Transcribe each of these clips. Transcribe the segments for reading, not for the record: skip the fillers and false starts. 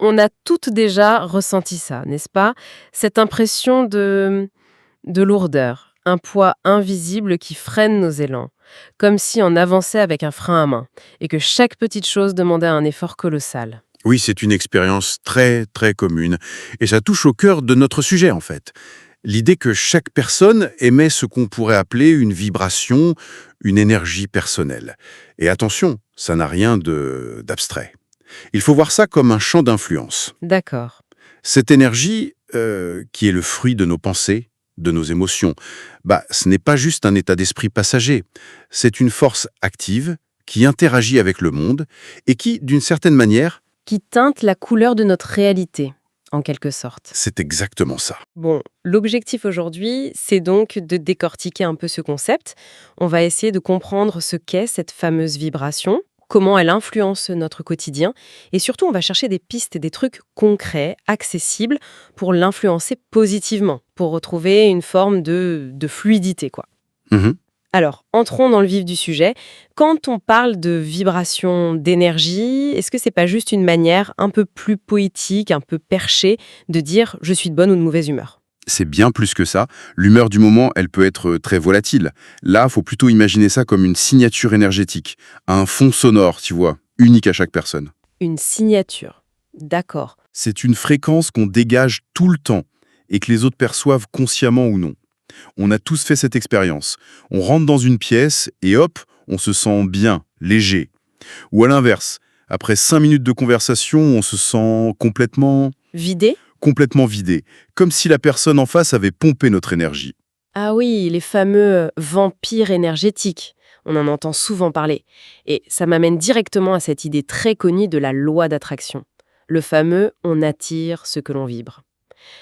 On a toutes déjà ressenti ça, n'est-ce pas? Cette impression de lourdeur, un poids invisible qui freine nos élans, comme si on avançait avec un frein à main, et que chaque petite chose demandait un effort colossal. Oui, c'est une expérience très, très commune. Et ça touche au cœur de notre sujet, en fait. L'idée que chaque personne émet ce qu'on pourrait appeler une vibration, une énergie personnelle. Et attention, ça n'a rien d'abstrait. Il faut voir ça comme un champ d'influence. D'accord. Cette énergie, qui est le fruit de nos pensées, de nos émotions, ce n'est pas juste un état d'esprit passager. C'est une force active qui interagit avec le monde et qui, d'une certaine manière, Qui teinte la couleur de notre réalité, en quelque sorte. c'est exactement ça. Bon, l'objectif aujourd'hui, c'est donc de décortiquer un peu ce concept. On va essayer de comprendre ce qu'est cette fameuse vibration, comment elle influence notre quotidien, et surtout, on va chercher des pistes et des trucs concrets, accessibles, pour l'influencer positivement, pour retrouver une forme de fluidité, quoi. Mhm. Alors, entrons dans le vif du sujet. Quand on parle de vibration d'énergie, est-ce que c'est pas juste une manière un peu plus poétique, un peu perchée, de dire je suis de bonne ou de mauvaise humeur? C'est bien plus que ça. L'humeur du moment, elle peut être très volatile. Là, faut plutôt imaginer ça comme une signature énergétique, un fond sonore, tu vois, unique à chaque personne. Une signature. D'accord. C'est une fréquence qu'on dégage tout le temps et que les autres perçoivent consciemment ou non. On a tous fait cette expérience. On rentre dans une pièce et hop, on se sent bien, léger. Ou à l'inverse, après 5 minutes de conversation, on se sent Vidé? complètement vidé, comme si la personne en face avait pompé notre énergie. Ah oui, les fameux vampires énergétiques. On en entend souvent parler. Et ça m'amène directement à cette idée très connue de la loi d'attraction. Le fameux on attire ce que l'on vibre.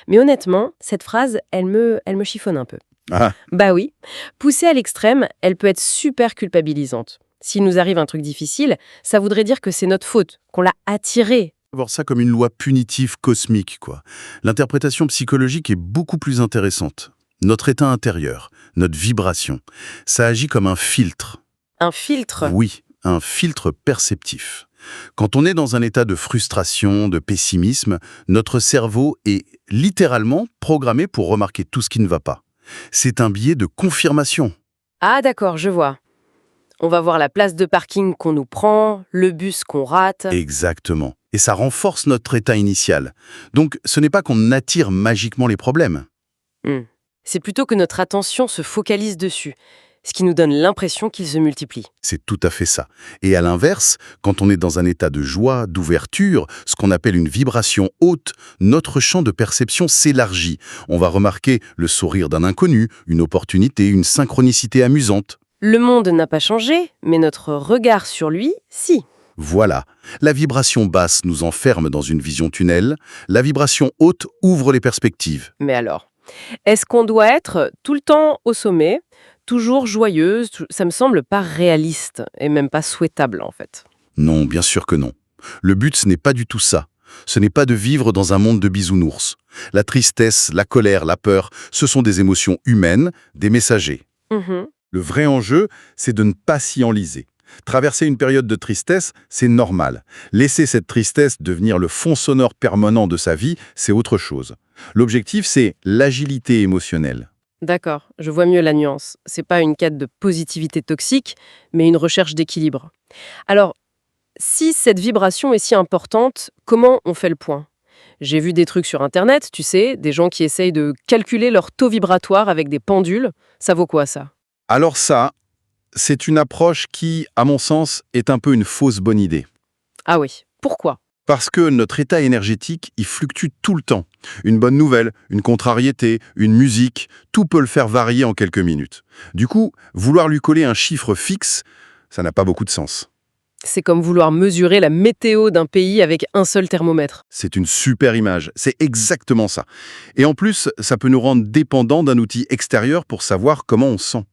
Mais honnêtement, cette phrase, elle me chiffonne un peu. Ah, Bah oui, poussée à l'extrême, elle peut être super culpabilisante. S'il nous arrive un truc difficile, ça voudrait dire que c'est notre faute, qu'on l'a attiré. voir ça comme une loi punitive cosmique, quoi. L'interprétation psychologique est beaucoup plus intéressante. Notre état intérieur, notre vibration, ça agit comme un filtre. Un filtre. Oui, un filtre perceptif. Quand on est dans un état de frustration, de pessimisme, notre cerveau est littéralement programmé pour remarquer tout ce qui ne va pas. C'est un biais de confirmation. Ah d'accord, je vois. On va voir la place de parking qu'on nous prend, le bus qu'on rate. Exactement. Et ça renforce notre état initial. Donc, ce n'est pas qu'on attire magiquement les problèmes. Hmm. C'est plutôt que notre attention se focalise dessus, ce qui nous donne l'impression qu'ils se multiplient. C'est tout à fait ça. Et à l'inverse, quand on est dans un état de joie, d'ouverture, ce qu'on appelle une vibration haute, notre champ de perception s'élargit. On va remarquer le sourire d'un inconnu, une opportunité, une synchronicité amusante. Le monde n'a pas changé, mais notre regard sur lui, si. Voilà. La vibration basse nous enferme dans une vision tunnel. La vibration haute ouvre les perspectives. Mais alors, est-ce qu'on doit être tout le temps au sommet, toujours joyeuse? Ça me semble pas réaliste et même pas souhaitable en fait. Non, bien sûr que non. Le but, ce n'est pas du tout ça. Ce n'est pas de vivre dans un monde de bisounours. La tristesse, la colère, la peur, ce sont des émotions humaines, des messagers. Mhm. Le vrai enjeu, c'est de ne pas s'y enliser. Traverser une période de tristesse, c'est normal. Laisser cette tristesse devenir le fond sonore permanent de sa vie, c'est autre chose. L'objectif, c'est l'agilité émotionnelle. D'accord, je vois mieux la nuance. C'est pas une quête de positivité toxique, mais une recherche d'équilibre. Alors, si cette vibration est si importante, comment on fait le point? J'ai vu des trucs sur Internet, tu sais, des gens qui essayent de calculer leur taux vibratoire avec des pendules. Ça vaut quoi, ça? Alors ça, c'est une approche qui, à mon sens, est un peu une fausse bonne idée. Ah oui, pourquoi? Parce que notre état énergétique, il fluctue tout le temps. Une bonne nouvelle, une contrariété, une musique, tout peut le faire varier en quelques minutes. Du coup, vouloir lui coller un chiffre fixe, ça n'a pas beaucoup de sens. C'est comme vouloir mesurer la météo d'un pays avec un seul thermomètre. C'est une super image, c'est exactement ça. Et en plus, ça peut nous rendre dépendants d'un outil extérieur pour savoir comment on se sent.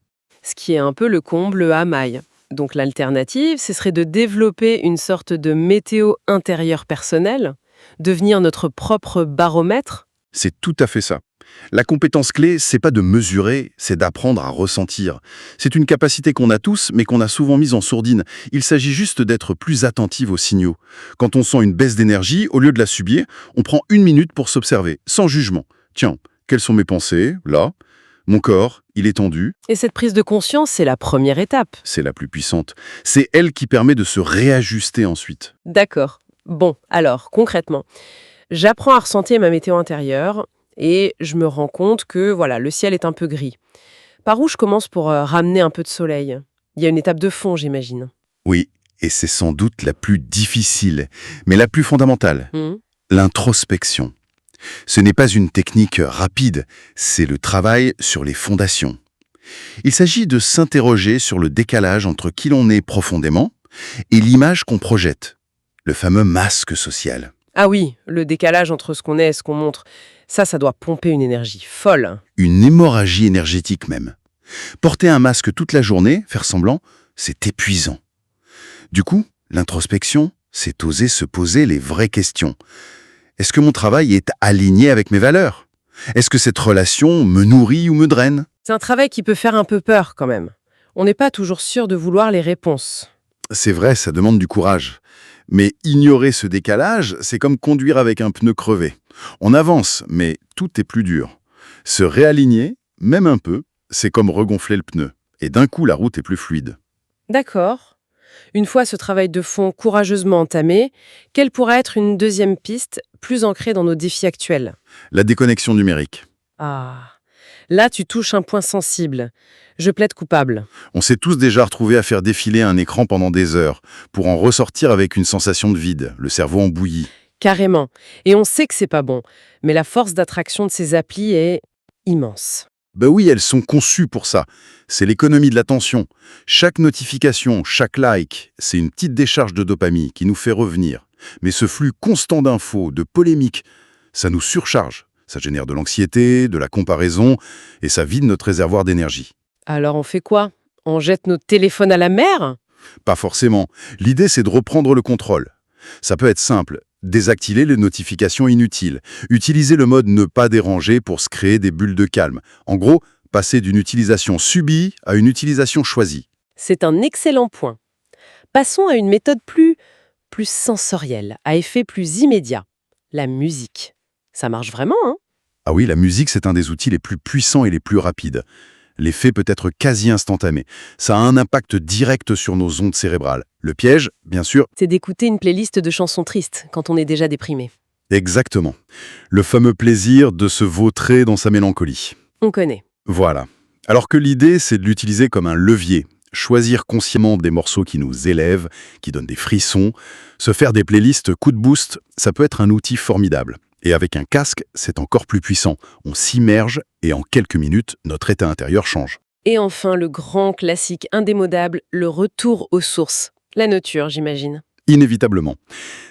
Ce qui est un peu le comble à maille. Donc l'alternative, ce serait de développer une sorte de météo intérieure personnelle, devenir notre propre baromètre. C'est tout à fait ça. La compétence clé, c'est pas de mesurer, c'est d'apprendre à ressentir. C'est une capacité qu'on a tous, mais qu'on a souvent mise en sourdine. Il s'agit juste d'être plus attentif aux signaux. Quand on sent une baisse d'énergie, au lieu de la subir, on prend 1 minute pour s'observer, sans jugement. Tiens, quelles sont mes pensées, là? Mon corps, il est tendu. Et cette prise de conscience, c'est la première étape. C'est la plus puissante. C'est elle qui permet de se réajuster ensuite. D'accord. Bon, alors, concrètement, j'apprends à ressentir ma météo intérieure et je me rends compte que voilà, le ciel est un peu gris. Par où je commence pour ramener un peu de soleil? Il y a une étape de fond, j'imagine. Oui, et c'est sans doute la plus difficile, mais la plus fondamentale. Mhm. L'introspection. Ce n'est pas une technique rapide, c'est le travail sur les fondations. Il s'agit de s'interroger sur le décalage entre qui l'on est profondément et l'image qu'on projette, le fameux masque social. Ah oui, le décalage entre ce qu'on est et ce qu'on montre, ça doit pomper une énergie folle. Une hémorragie énergétique même. Porter un masque toute la journée, faire semblant, c'est épuisant. Du coup, l'introspection, c'est oser se poser les vraies questions. Est-ce que mon travail est aligné avec mes valeurs? Est-ce que cette relation me nourrit ou me draine? C'est un travail qui peut faire un peu peur quand même. On n'est pas toujours sûr de vouloir les réponses. C'est vrai, ça demande du courage. Mais ignorer ce décalage, c'est comme conduire avec un pneu crevé. On avance, mais tout est plus dur. Se réaligner, même un peu, c'est comme regonfler le pneu. Et d'un coup, la route est plus fluide. D'accord. Une fois ce travail de fond courageusement entamé, quelle pourrait être une deuxième piste plus ancrée dans nos défis actuels? La déconnexion numérique. Ah, là tu touches un point sensible. Je plaide coupable. On s'est tous déjà retrouvés à faire défiler un écran pendant des heures, pour en ressortir avec une sensation de vide, le cerveau en bouillie. Carrément. Et on sait que c'est pas bon. Mais la force d'attraction de ces applis est immense. Ben oui, elles sont conçues pour ça. C'est l'économie de l'attention. Chaque notification, chaque like, c'est une petite décharge de dopamine qui nous fait revenir. Mais ce flux constant d'infos, de polémiques, ça nous surcharge. Ça génère de l'anxiété, de la comparaison, et ça vide notre réservoir d'énergie. Alors on fait quoi? On jette nos téléphones à la mer? Pas forcément. L'idée, c'est de reprendre le contrôle. Ça peut être simple. Désactiver les notifications inutiles. Utiliser le mode ne pas déranger pour se créer des bulles de calme. En gros, passer d'une utilisation subie à une utilisation choisie. C'est un excellent point. Passons à une méthode plus sensorielle, à effet plus immédiat. La musique. Ça marche vraiment, hein? Ah oui, la musique, c'est un des outils les plus puissants et les plus rapides. L'effet peut être quasi instantané. Ça a un impact direct sur nos ondes cérébrales. Le piège, bien sûr, C'est d'écouter une playlist de chansons tristes quand on est déjà déprimé. exactement. Le fameux plaisir de se vautrer dans sa mélancolie. On connaît. Voilà. Alors que l'idée, c'est de l'utiliser comme un levier. Choisir consciemment des morceaux qui nous élèvent, qui donnent des frissons. Se faire des playlists coup de boost, ça peut être un outil formidable. Et avec un casque, c'est encore plus puissant. On s'immerge et en quelques minutes, notre état intérieur change. Et enfin, le grand classique indémodable, le retour aux sources. La nature, j'imagine. Inévitablement.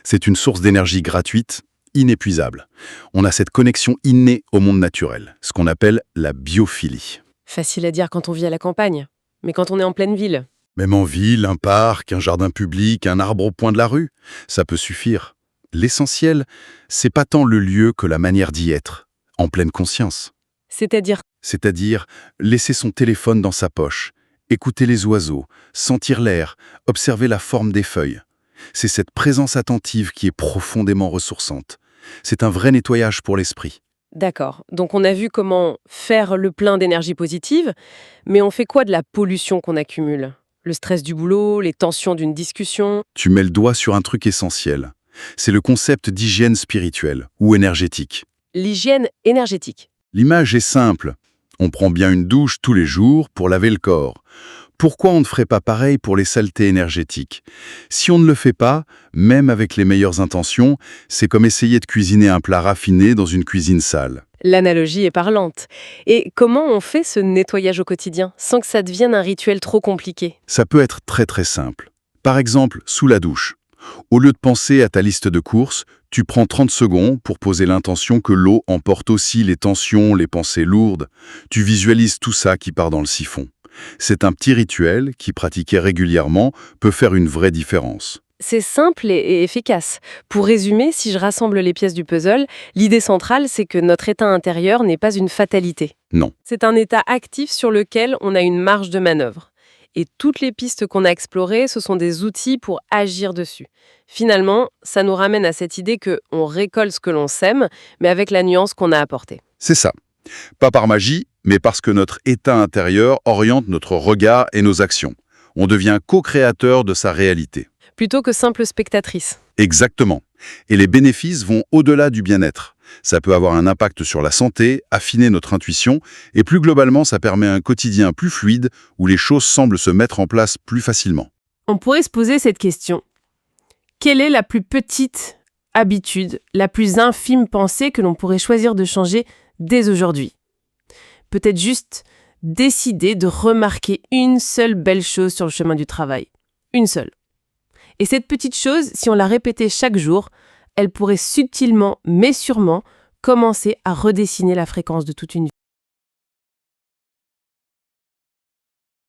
C'est une source d'énergie gratuite, inépuisable. On a cette connexion innée au monde naturel, ce qu'on appelle la biophilie. Facile à dire quand on vit à la campagne. Mais quand on est en pleine ville, Même en ville, un parc, un jardin public, un arbre au coin de la rue, ça peut suffire. L'essentiel, c'est pas tant le lieu que la manière d'y être, en pleine conscience. c'est-à-dire, C'est-à-dire laisser son téléphone dans sa poche, écouter les oiseaux, sentir l'air, observer la forme des feuilles. C'est cette présence attentive qui est profondément ressourçante. C'est un vrai nettoyage pour l'esprit. d'accord. Donc on a vu comment faire le plein d'énergie positive, mais on fait quoi de la pollution qu'on accumule? Le stress du boulot, les tensions d'une discussion? Tu mets le doigt sur un truc essentiel. C'est le concept d'hygiène spirituelle ou énergétique. L'hygiène énergétique. L'image est simple. On prend bien une douche tous les jours pour laver le corps. Pourquoi on ne ferait pas pareil pour les saletés énergétiques? Si on ne le fait pas, même avec les meilleures intentions, c'est comme essayer de cuisiner un plat raffiné dans une cuisine sale. L'analogie est parlante. Et comment on fait ce nettoyage au quotidien, sans que ça devienne un rituel trop compliqué? Ça peut être très très simple. Par exemple, sous la douche. Au lieu de penser à ta liste de courses, tu prends 30 secondes pour poser l'intention que l'eau emporte aussi les tensions, les pensées lourdes. Tu visualises tout ça qui part dans le siphon. C'est un petit rituel qui, pratiqué régulièrement, peut faire une vraie différence. C'est simple et efficace. Pour résumer, si je rassemble les pièces du puzzle, l'idée centrale, c'est que notre état intérieur n'est pas une fatalité. Non. C'est un état actif sur lequel on a une marge de manœuvre. Et toutes les pistes qu'on a explorées, ce sont des outils pour agir dessus. Finalement, ça nous ramène à cette idée qu'on récolte ce que l'on sème, mais avec la nuance qu'on a apportée. C'est ça. Pas par magie, mais parce que notre état intérieur oriente notre regard et nos actions. On devient co-créateur de sa réalité. Plutôt que simple spectatrice. Exactement. Et les bénéfices vont au-delà du bien-être. Ça peut avoir un impact sur la santé, affiner notre intuition, et plus globalement, ça permet un quotidien plus fluide où les choses semblent se mettre en place plus facilement. On pourrait se poser cette question. Quelle est la plus petite habitude, la plus infime pensée que l'on pourrait choisir de changer dès aujourd'hui? Peut-être juste décider de remarquer une seule belle chose sur le chemin du travail. Une seule. Et cette petite chose, si on la répétait chaque jour, elle pourrait subtilement, mais sûrement, commencer à redessiner la fréquence de toute une vie.